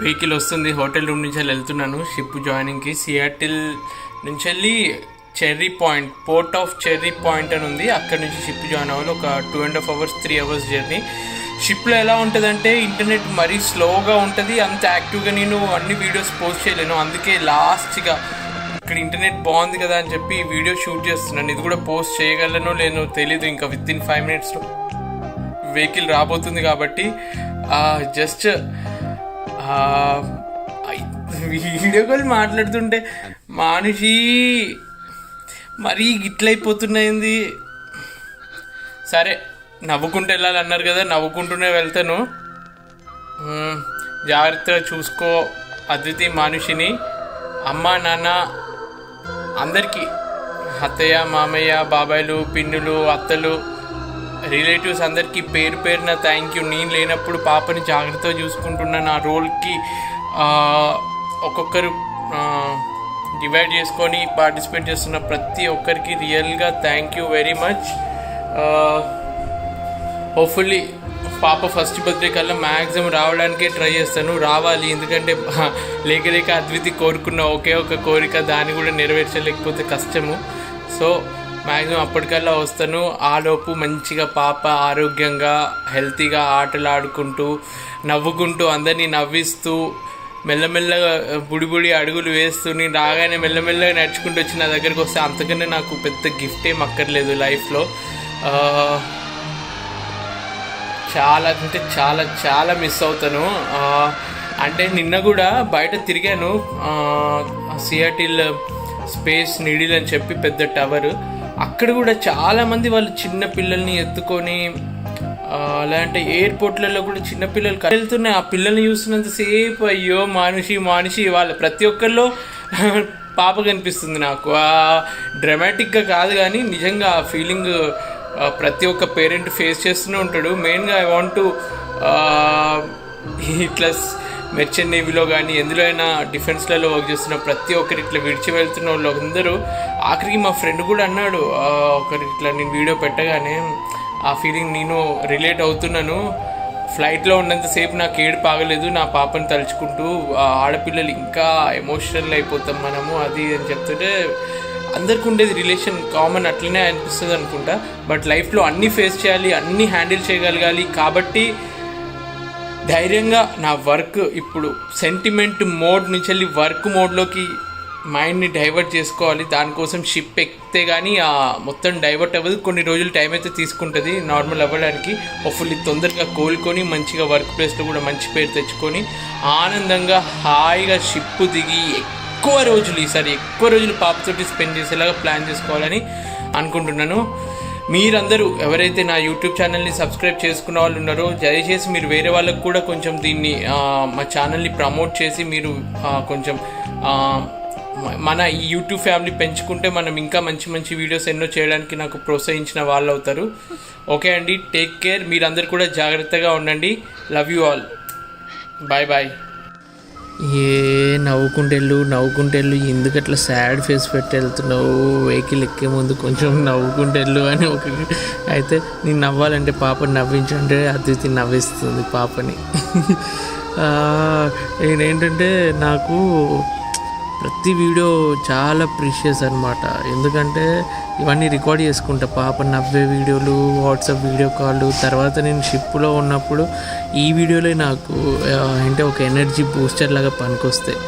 Vehicle వస్తుంది. Hotel room నుంచి వెళ్తున్నాను షిప్ జాయినింగ్కి. సియాటిల్ నుంచి వెళ్ళి cherry point, port of cherry point అని ఉంది, అక్కడ నుంచి షిప్ జాయిన్ అవ్వాలి. ఒక 2.5 hours 3 hours జర్నీ. షిప్లో ఎలా ఉంటుందంటే ఇంటర్నెట్ మరీ స్లోగా ఉంటుంది, అంత యాక్టివ్గా నేను అన్ని వీడియోస్ పోస్ట్ చేయలేను. అందుకే లాస్ట్గా ఇక్కడ ఇంటర్నెట్ బాగుంది కదా అని చెప్పి వీడియో షూట్ చేస్తున్నాను. ఇది కూడా పోస్ట్ చేయగలనో లేనో తెలీదు, ఇంకా విత్ ఇన్ 5 minutes వెహికల్ రాబోతుంది కాబట్టి జస్ట్ వీడియో కాల్ మాట్లాడుతుంటే మనిషి మరీ గిట్లయిపోతున్నాయింది. సరే, నవ్వుకుంటూ వెళ్ళాలన్నారు కదా, నవ్వుకుంటూనే వెళ్తాను. జాగ్రత్తగా చూసుకో అద్వితి, మనిషిని, అమ్మ నాన్న అందరికీ, అత్తయ్య మామయ్య బాబాయ్లు పిన్నులు అత్తలు రిలేటివ్స్ అందరికీ పేరు పేరున థ్యాంక్ యూ. నేను లేనప్పుడు పాపని జాగ్రత్తగా చూసుకుంటున్న నా రోల్కి ఒక్కొక్కరు డివైడ్ చేసుకొని పార్టిసిపేట్ చేస్తున్న ప్రతి ఒక్కరికి రియల్గా thank you very much. Hopefully పాప ఫస్ట్ బర్త్డే కల్లా మ్యాక్సిమం రావడానికే ట్రై చేస్తాను. రావాలి, ఎందుకంటే లేక అద్వితి కోరుకున్న ఒకే ఒక కోరిక, దాన్ని కూడా నెరవేర్చలేకపోతే కష్టము. సో మ్యాక్సిమం అప్పటికల్లా వస్తాను. ఆలోపు మంచిగా పాప ఆరోగ్యంగా హెల్తీగా ఆటలు ఆడుకుంటూ నవ్వుకుంటూ అందరినీ నవ్విస్తూ మెల్లమెల్లగా బుడి అడుగులు వేస్తూ నేను రాగానే మెల్లమెల్లగా నడుచుకుంటూ వచ్చి నా దగ్గరికి వస్తే అంతకన్నా నాకు పెద్ద గిఫ్ట్ ఏం అక్కర్లేదు లైఫ్లో. చాలా అంటే చాలా చాలా మిస్ అవుతాను. అంటే నిన్న కూడా బయట తిరిగాను, సియాటిల్ స్పేస్ నీడిల్ అని చెప్పి పెద్ద టవర్, అక్కడ కూడా చాలామంది వాళ్ళు చిన్న పిల్లల్ని ఎత్తుకొని అలాంటి ఎయిర్పోర్ట్లలో కూడా చిన్నపిల్లలు వెళ్తున్నాయి. ఆ పిల్లల్ని చూస్తున్నంతసేపు అయ్యో మనిషి వాళ్ళ ప్రతి ఒక్కరిలో పాప కనిపిస్తుంది నాకు. డ్రామాటిక్గా కాదు కానీ నిజంగా ఆ ఫీలింగ్ ప్రతి ఒక్క పేరెంట్ ఫేస్ చేస్తూనే ఉంటాడు. మెయిన్గా ఐ వాంట్ టు ఇట్లా మెర్చెంట్ నేవీలో కానీ ఎందులో అయినా డిఫెన్స్లలో వర్క్ చేస్తున్న ప్రతి ఒక్కరు ఇట్లా విడిచి వెళ్తున్న వాళ్ళు అందరూ, ఆఖరికి మా ఫ్రెండ్ కూడా అన్నాడు ఒకరికి ఇట్లా నేను వీడియో పెట్టగానే, ఆ ఫీలింగ్ నేను రిలేట్ అవుతున్నాను. ఫ్లైట్లో ఉన్నంతసేపు నాకు ఏడుపు ఆగలేదు నా పాపని తలుచుకుంటూ. ఆడపిల్లలు ఇంకా ఎమోషనల్ అయిపోతాం మనము అది అని చెప్తుంటే, అందరికి ఉండేది రిలేషన్ కామన్, అట్లనే అనిపిస్తుంది అనుకుంటా. బట్ లైఫ్లో అన్నీ ఫేస్ చేయాలి, అన్నీ హ్యాండిల్ చేయగలగాలి. కాబట్టి ధైర్యంగా నా వర్క్ ఇప్పుడు సెంటిమెంట్ మోడ్ నుంచి వెళ్ళి వర్క్ మోడ్లోకి మైండ్ని డైవర్ట్ చేసుకోవాలి. దానికోసం షిప్ ఎక్కితే కానీ మొత్తం డైవర్ట్ అవ్వదు. కొన్ని రోజులు టైం అయితే తీసుకుంటుంది నార్మల్ అవ్వడానికి. హోప్ఫుల్లీ తొందరగా కోలుకొని మంచిగా వర్క్ ప్లేస్లో కూడా మంచి పేరు తెచ్చుకొని ఆనందంగా హాయిగా షిప్ దిగి ఈసారి ఎక్కువ రోజులు పాపతోటి స్పెండ్ చేసేలాగా ప్లాన్ చేసుకోవాలని అనుకుంటున్నాను. మీరందరూ ఎవరైతే నా యూట్యూబ్ ఛానల్ని సబ్స్క్రైబ్ చేసుకున్న వాళ్ళు ఉన్నారో దయచేసి మీరు వేరే వాళ్ళకు కూడా కొంచెం దీన్ని మా ఛానల్ని ప్రమోట్ చేసి మీరు కొంచెం మన ఈ యూట్యూబ్ ఫ్యామిలీ పెంచుకుంటే మనం ఇంకా మంచి మంచి వీడియోస్ ఎన్నో చేయడానికి నాకు ప్రోత్సహించిన వాళ్ళు అవుతారు. ఓకే అండి, టేక్ కేర్. మీరందరూ కూడా జాగ్రత్తగా ఉండండి. Love you all. Bye bye. నవ్వుకుంటెళ్ళు ఎందుకు అట్లా సాడ్ ఫేస్ పెట్టి వెళ్తున్నావు? వెహికల్ ఎక్కే ముందు కొంచెం నవ్వుకుంటెళ్ళు అని అయితే నేను నవ్వాలంటే పాపని నవ్వించంటే అద్వితి నవ్విస్తుంది పాపని. నేనేంటంటే నాకు ప్రతి వీడియో చాలా ప్రీషియస్ అనమాట. ఎందుకంటే ఇవన్నీ రికార్డ్ చేసుకుంటా, పాప నవ్వే వీడియోలు, వాట్సాప్ వీడియో కాల్. తర్వాత నేను షిప్లో ఉన్నప్పుడు ఈ వీడియోలే నాకు అంటే ఒక ఎనర్జీ బూస్టర్ లాగా పనికొస్తాయి.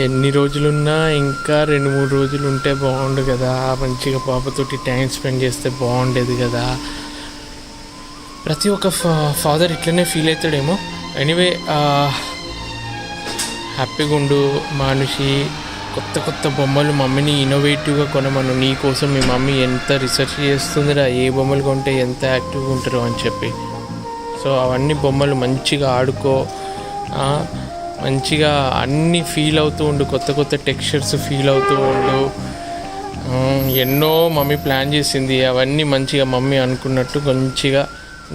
ఎన్ని రోజులున్నా ఇంకా 2-3 రోజులు ఉంటే బాగుండు కదా, మంచిగా పాపతోటి టైం స్పెండ్ చేస్తే బాగుండేది కదా. ప్రతి ఒక్క ఫాదర్ ఇట్లనే ఫీల్ అవుతాడేమో. ఎనీవే, హ్యాపీగా ఉండు మనిషి. కొత్త బొమ్మలు మమ్మీని ఇన్నోవేటివ్గా కొనమను. నీ కోసం మీ మమ్మీ ఎంత రీసెర్చ్ చేస్తుందిరా, ఏ బొమ్మలు కొంటే ఎంత యాక్టివ్గా ఉంటారో అని చెప్పి. సో అవన్నీ బొమ్మలు మంచిగా ఆడుకో, మంచిగా అన్నీ ఫీల్ అవుతూ ఉండు, కొత్త టెక్స్చర్స్ ఫీల్ అవుతూ ఉండు. ఎన్నో మమ్మీ ప్లాన్ చేసింది, అవన్నీ మంచిగా మమ్మీ అనుకున్నట్టు మంచిగా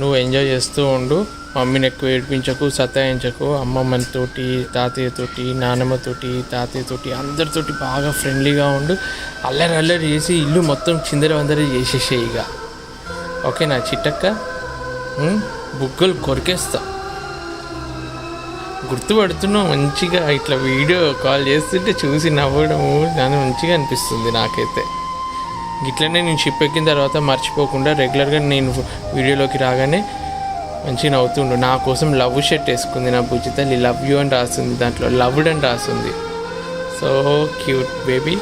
నువ్వు ఎంజాయ్ చేస్తూ ఉండు. మమ్మీని ఎక్కువ ఏడిపించకు, సతాయించకు, అమ్మమ్మతోటి, తాతయ్యతోటి, నానమ్మతోటి, తాతయ్యతోటి అందరితోటి బాగా ఫ్రెండ్లీగా ఉండు. అల్లరి అల్లరి చేసి ఇల్లు మొత్తం చిందరవందర చేసేసే ఇక. ఓకేనా చిట్టక్క? బుగ్గలు కొరికేస్తా. గుర్తుపడుతున్నావు మంచిగా. ఇట్లా వీడియో కాల్ చేస్తుంటే చూసి నవ్వడము నాకు మంచిగా అనిపిస్తుంది నాకైతే. ఇట్లనే నేను షిప్ ఎక్కిన తర్వాత మర్చిపోకుండా రెగ్యులర్గా నేను వీడియోలోకి రాగానే మంచిగా నవ్వుతుండు. నా కోసం లవ్ షర్ట్ వేసుకుంది నా బుజ్జి తల్లి. లవ్ యూ అని రాస్తుంది, దాంట్లో లవ్డ్ అని రాస్తుంది. So cute baby.